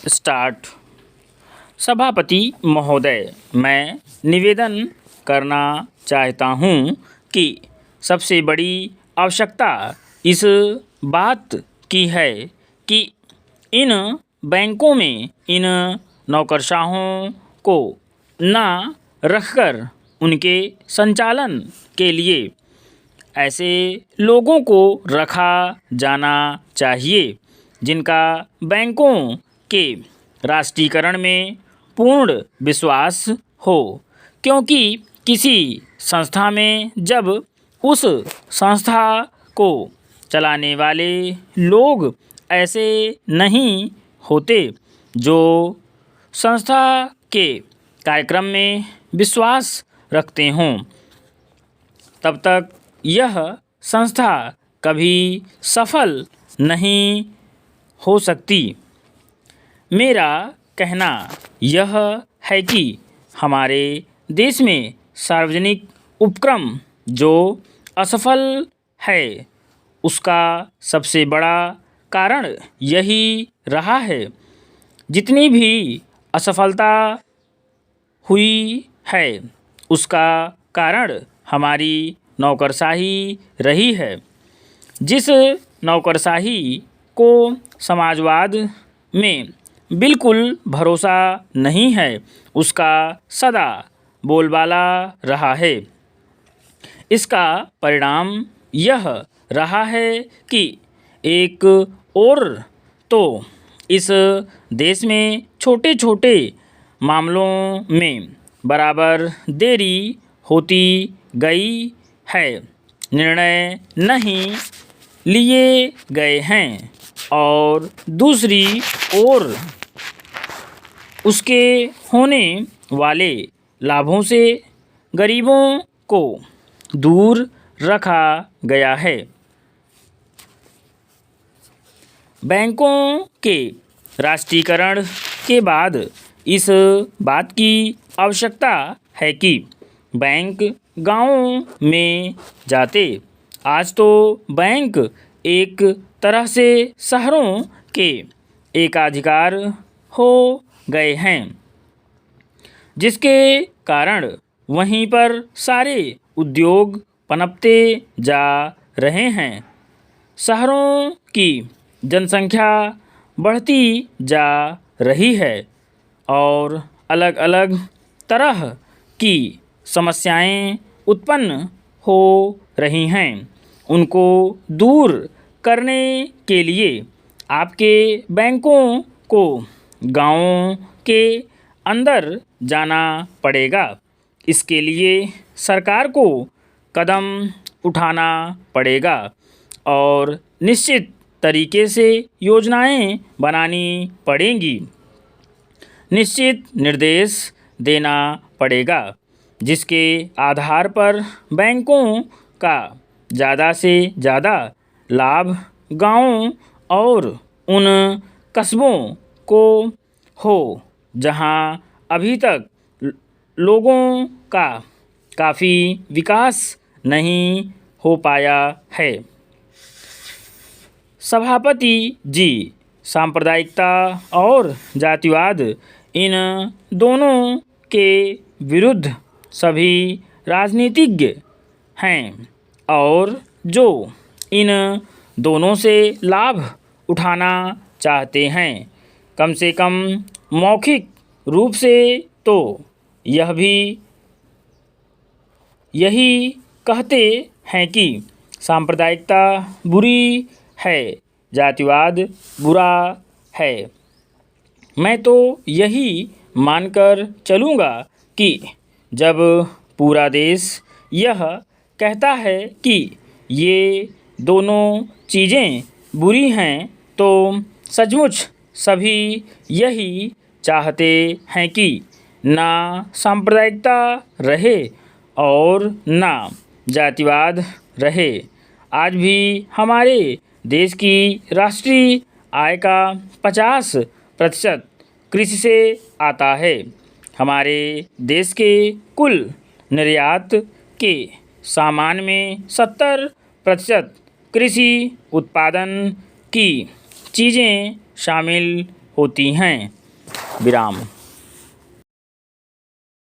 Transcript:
Start. सभापति महोदय, मैं निवेदन करना चाहता हूं कि सबसे बड़ी आवश्यकता इस बात की है कि इन बैंकों में इन नौकरशाहों को न रखकर उनके संचालन के लिए ऐसे लोगों को रखा जाना चाहिए जिनका बैंकों के राष्ट्रीयकरण में पूर्ण विश्वास हो, क्योंकि किसी संस्था में जब उस संस्था को चलाने वाले लोग ऐसे नहीं होते जो संस्था के कार्यक्रम में विश्वास रखते हों, तब तक यह संस्था कभी सफल नहीं हो सकती। मेरा कहना यह है कि हमारे देश में सार्वजनिक उपक्रम जो असफल है उसका सबसे बड़ा कारण यही रहा है। जितनी भी असफलता हुई है उसका कारण हमारी नौकरशाही रही है। जिस नौकरशाही को समाजवाद में बिल्कुल भरोसा नहीं है उसका सदा बोलबाला रहा है। इसका परिणाम यह रहा है कि एक और तो इस देश में छोटे छोटे मामलों में बराबर देरी होती गई है, निर्णय नहीं लिए गए हैं, और दूसरी ओर उसके होने वाले लाभों से गरीबों को दूर रखा गया है। बैंकों के राष्ट्रीयकरण के बाद इस बात की आवश्यकता है कि बैंक गांवों में जाते। आज तो बैंक एक तरह से शहरों के एकाधिकार हो गए हैं, जिसके कारण वहीं पर सारे उद्योग पनपते जा रहे हैं। शहरों की जनसंख्या बढ़ती जा रही है और अलग अलग तरह की समस्याएं उत्पन्न हो रही हैं। उनको दूर करने के लिए आपके बैंकों को गांवों के अंदर जाना पड़ेगा। इसके लिए सरकार को कदम उठाना पड़ेगा और निश्चित तरीके से योजनाएं बनानी पड़ेंगी। निश्चित निर्देश देना पड़ेगा जिसके आधार पर बैंकों का ज़्यादा से ज़्यादा लाभ गांवों और उन कस्बों को हो जहां अभी तक लोगों का काफ़ी विकास नहीं हो पाया है। सभापति जी, सांप्रदायिकता और जातिवाद इन दोनों के विरुद्ध सभी राजनीतिज्ञ हैं और जो इन दोनों से लाभ उठाना चाहते हैं, कम से कम मौखिक रूप से तो यह भी यही कहते हैं कि सांप्रदायिकता बुरी है, जातिवाद बुरा है। मैं तो यही मानकर चलूँगा कि जब पूरा देश यह कहता है कि ये दोनों चीज़ें बुरी हैं तो सचमुच सभी यही चाहते हैं कि ना सांप्रदायिकता रहे और ना जातिवाद रहे। आज भी हमारे देश की राष्ट्रीय आय का 50% कृषि से आता है। हमारे देश के कुल निर्यात के सामान में 70% कृषि उत्पादन की चीज़ें शामिल होती हैं। विराम।